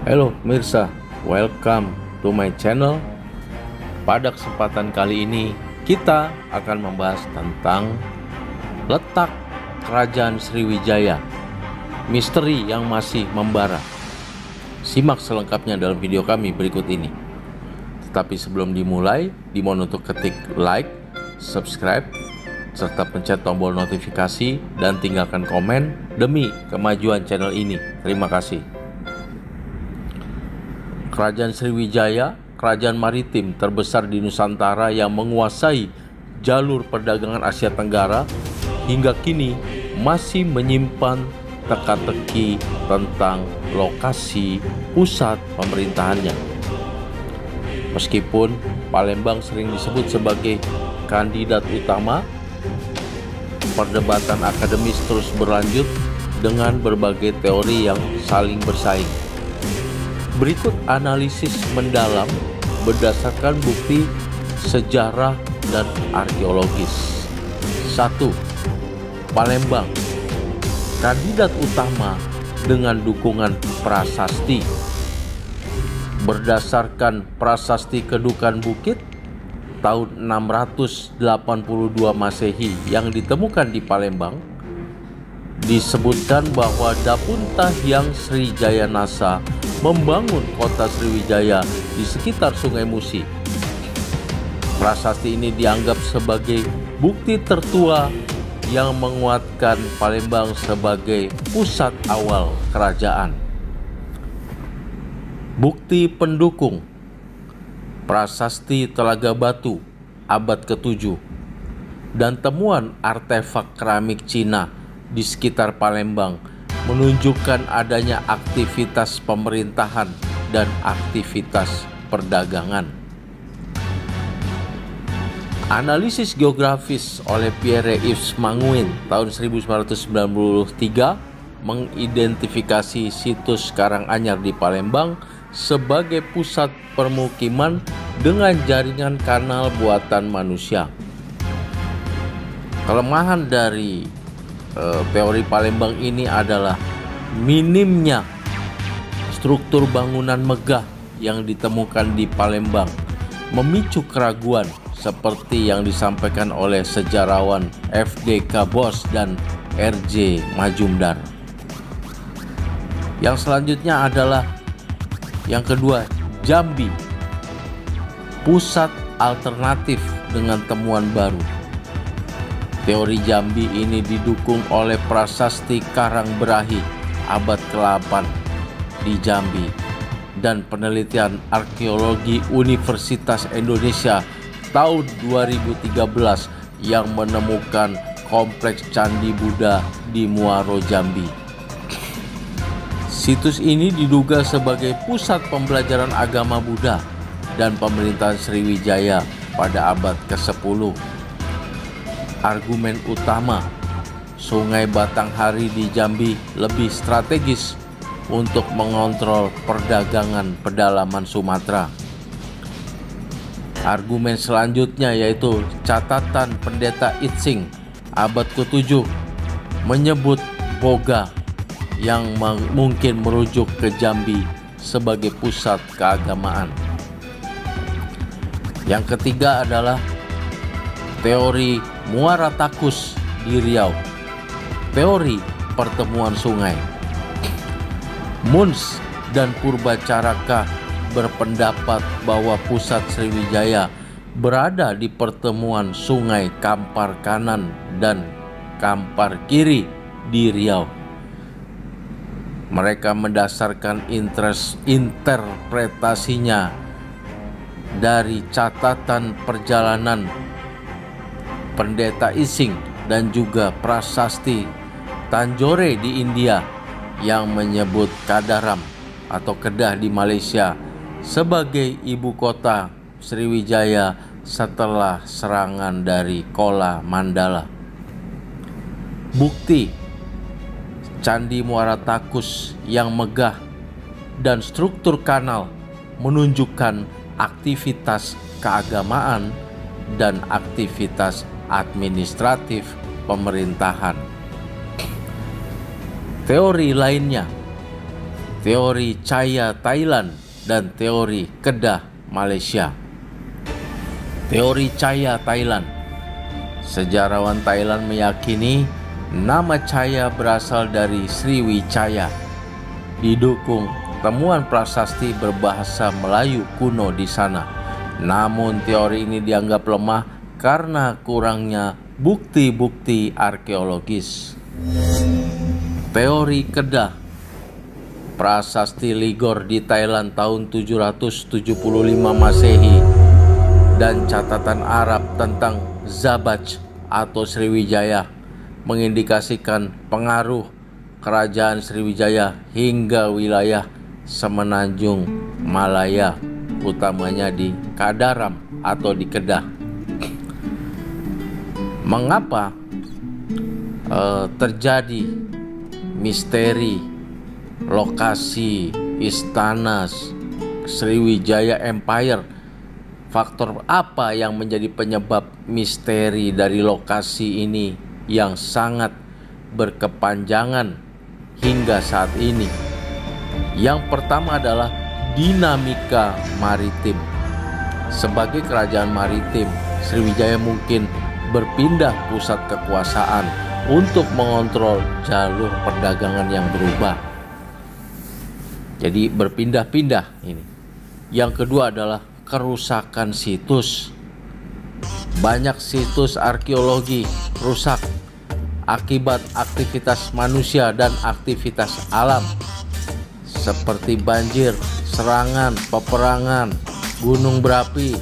Halo Mirsa, welcome to my channel. Pada kesempatan kali ini kita akan membahas tentang letak Kerajaan Sriwijaya, misteri yang masih membara. Simak selengkapnya dalam video kami berikut ini. Tetapi sebelum dimulai, dimohon untuk ketik like, subscribe, serta pencet tombol notifikasi dan tinggalkan komen demi kemajuan channel ini. Terima kasih. Kerajaan Sriwijaya, kerajaan maritim terbesar di Nusantara yang menguasai jalur perdagangan Asia Tenggara, hingga kini masih menyimpan teka-teki tentang lokasi pusat pemerintahannya. Meskipun Palembang sering disebut sebagai kandidat utama, perdebatan akademis terus berlanjut dengan berbagai teori yang saling bersaing. Berikut analisis mendalam berdasarkan bukti sejarah dan arkeologis. 1. Palembang, kandidat utama dengan dukungan prasasti. Berdasarkan Prasasti Kedukan Bukit tahun 682 Masehi yang ditemukan di Palembang, disebutkan bahwa Dapunta Hyang Srijayanasa membangun kota Sriwijaya di sekitar Sungai Musi. Prasasti ini dianggap sebagai bukti tertua yang menguatkan Palembang sebagai pusat awal kerajaan. Bukti pendukung: Prasasti Telaga Batu abad ke-7 dan temuan artefak keramik Cina di sekitar Palembang menunjukkan adanya aktivitas pemerintahan dan aktivitas perdagangan. Analisis geografis oleh Pierre-Yves Manguin tahun 1993 mengidentifikasi situs Karanganyar di Palembang sebagai pusat permukiman dengan jaringan kanal buatan manusia. Kelemahan dari teori Palembang ini adalah minimnya struktur bangunan megah yang ditemukan di Palembang, memicu keraguan seperti yang disampaikan oleh sejarawan F.D.K. Bos dan R.J. Majumdar. Yang selanjutnya adalah yang kedua, Jambi, pusat alternatif dengan temuan baru. Teori Jambi ini didukung oleh Prasasti Karangberahi abad ke-8 di Jambi dan penelitian arkeologi Universitas Indonesia tahun 2013 yang menemukan kompleks Candi Buddha di Muaro, Jambi. Situs ini diduga sebagai pusat pembelajaran agama Buddha dan pemerintahan Sriwijaya pada abad ke-10. Argumen utama: Sungai Batanghari di Jambi lebih strategis untuk mengontrol perdagangan pedalaman Sumatera. Argumen selanjutnya yaitu catatan Pendeta Itsing abad ke-7 menyebut Boga yang mungkin merujuk ke Jambi sebagai pusat keagamaan. Yang ketiga adalah teori Muara Takus di Riau, teori pertemuan sungai. Muns dan Purbacaraka berpendapat bahwa pusat Sriwijaya berada di pertemuan sungai Kampar Kanan dan Kampar Kiri di Riau. Mereka mendasarkan interpretasinya dari catatan perjalanan Pendeta Ising dan juga prasasti Tanjore di India yang menyebut Kadaram atau Kedah di Malaysia sebagai ibu kota Sriwijaya setelah serangan dari Kola Mandala. Bukti: Candi Muara Takus yang megah dan struktur kanal menunjukkan aktivitas keagamaan dan aktivitas administratif pemerintahan. Teori lainnya, teori Chaya Thailand, dan teori Kedah Malaysia. Teori Chaya Thailand. Sejarawan Thailand meyakini nama Chaya berasal dari Sriwijaya, didukung temuan prasasti berbahasa Melayu kuno di sana. Namun teori ini dianggap lemah karena kurangnya bukti-bukti arkeologis. Teori Kedah. Prasasti Ligor di Thailand tahun 775 Masehi dan catatan Arab tentang Zabaj atau Sriwijaya mengindikasikan pengaruh kerajaan Sriwijaya hingga wilayah semenanjung Malaya, utamanya di Kadaram atau di Kedah. Mengapa terjadi misteri lokasi istana Sriwijaya Empire? Faktor apa yang menjadi penyebab misteri dari lokasi ini yang sangat berkepanjangan hingga saat ini? Yang pertama adalah dinamika maritim. Sebagai kerajaan maritim, Sriwijaya mungkin berpindah pusat kekuasaan untuk mengontrol jalur perdagangan yang berubah. Jadi berpindah-pindah ini. Yang kedua adalah kerusakan situs. Banyak situs arkeologi rusak akibat aktivitas manusia dan aktivitas alam seperti banjir, serangan, peperangan, gunung berapi,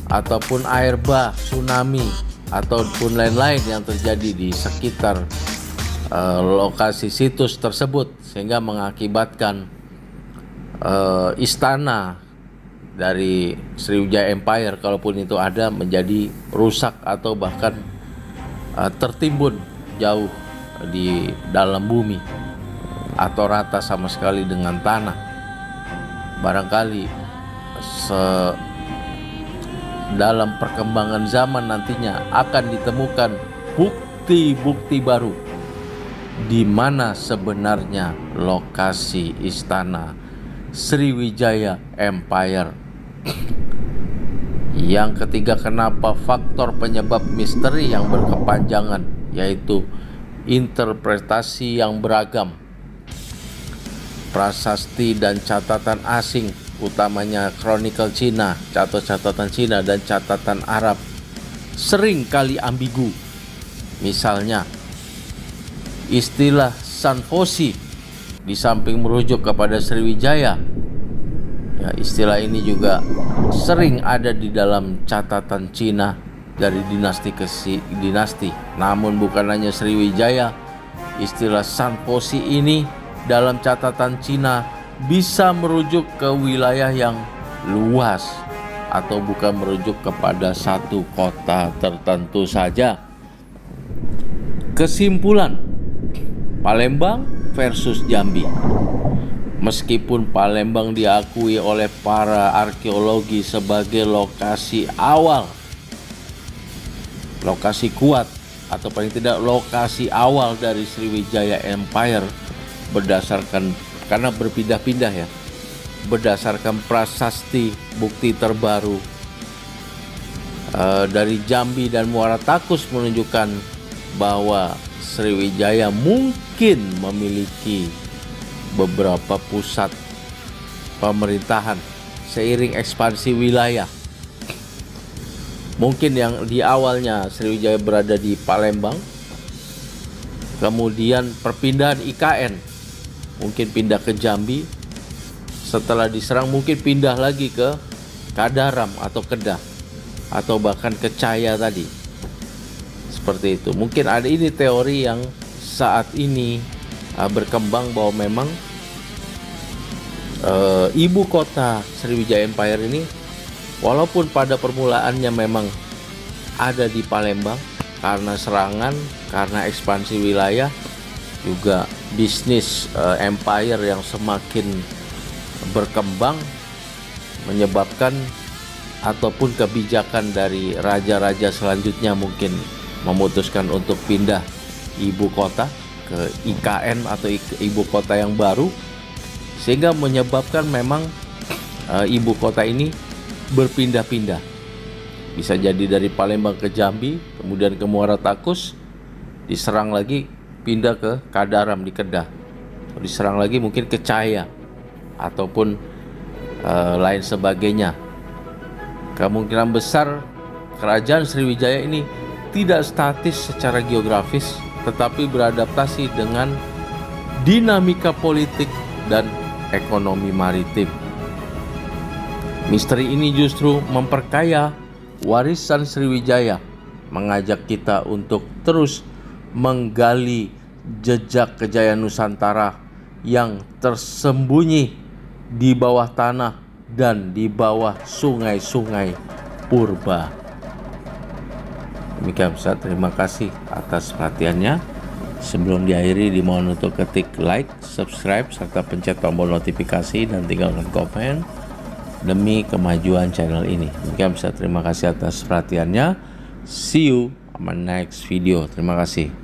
ataupun air bah, tsunami, ataupun lain-lain yang terjadi di sekitar lokasi situs tersebut, sehingga mengakibatkan istana dari Sriwijaya Empire, kalaupun itu ada, menjadi rusak atau bahkan tertimbun jauh di dalam bumi atau rata sama sekali dengan tanah. Barangkali dalam perkembangan zaman nantinya akan ditemukan bukti-bukti baru di mana sebenarnya lokasi istana Sriwijaya Empire. Yang ketiga, kenapa faktor penyebab misteri yang berkepanjangan, yaitu interpretasi yang beragam. Prasasti dan catatan asing, utamanya Chronicle Cina, catatan Cina dan catatan Arab, sering kali ambigu. Misalnya, istilah Sanfosi di samping merujuk kepada Sriwijaya, ya, istilah ini juga sering ada di dalam catatan Cina dari dinasti ke dinasti. Namun bukan hanya Sriwijaya, istilah Sanfosi ini dalam catatan Cina bisa merujuk ke wilayah yang luas atau bukan merujuk kepada satu kota tertentu saja. Kesimpulan, Palembang versus Jambi. Meskipun Palembang diakui oleh para arkeologi sebagai lokasi awal, lokasi kuat, atau paling tidak lokasi awal dari Sriwijaya Empire, berdasarkan, karena berpindah-pindah ya, berdasarkan prasasti bukti terbaru dari Jambi dan Muara Takus menunjukkan bahwa Sriwijaya mungkin memiliki beberapa pusat pemerintahan seiring ekspansi wilayah. Mungkin yang di awalnya Sriwijaya berada di Palembang, kemudian perpindahan IKN mungkin pindah ke Jambi, setelah diserang mungkin pindah lagi ke Kadaram atau Kedah, atau bahkan ke Chaya tadi. Seperti itu. Mungkin ada ini teori yang saat ini berkembang bahwa memang ibu kota Sriwijaya Empire ini, walaupun pada permulaannya memang ada di Palembang, karena serangan, karena ekspansi wilayah, juga bisnis empire yang semakin berkembang menyebabkan, ataupun kebijakan dari raja-raja selanjutnya mungkin memutuskan untuk pindah ibu kota ke IKN atau ibu kota yang baru, sehingga menyebabkan memang ibu kota ini berpindah-pindah. Bisa jadi dari Palembang ke Jambi, kemudian ke Muara Takus, diserang lagi pindah ke Kadaram di Kedah, diserang lagi mungkin ke Cahaya ataupun lain sebagainya. Kemungkinan besar kerajaan Sriwijaya ini tidak statis secara geografis, tetapi beradaptasi dengan dinamika politik dan ekonomi maritim. Misteri ini justru memperkaya warisan Sriwijaya, mengajak kita untuk terus menggali jejak kejayaan Nusantara yang tersembunyi di bawah tanah dan di bawah sungai-sungai purba. Demikian Ustaz, terima kasih atas perhatiannya. Sebelum diakhiri, dimohon untuk ketik like, subscribe, serta pencet tombol notifikasi dan tinggalkan komen demi kemajuan channel ini. Demikian Ustaz, terima kasih atas perhatiannya. See you on my next video. Terima kasih.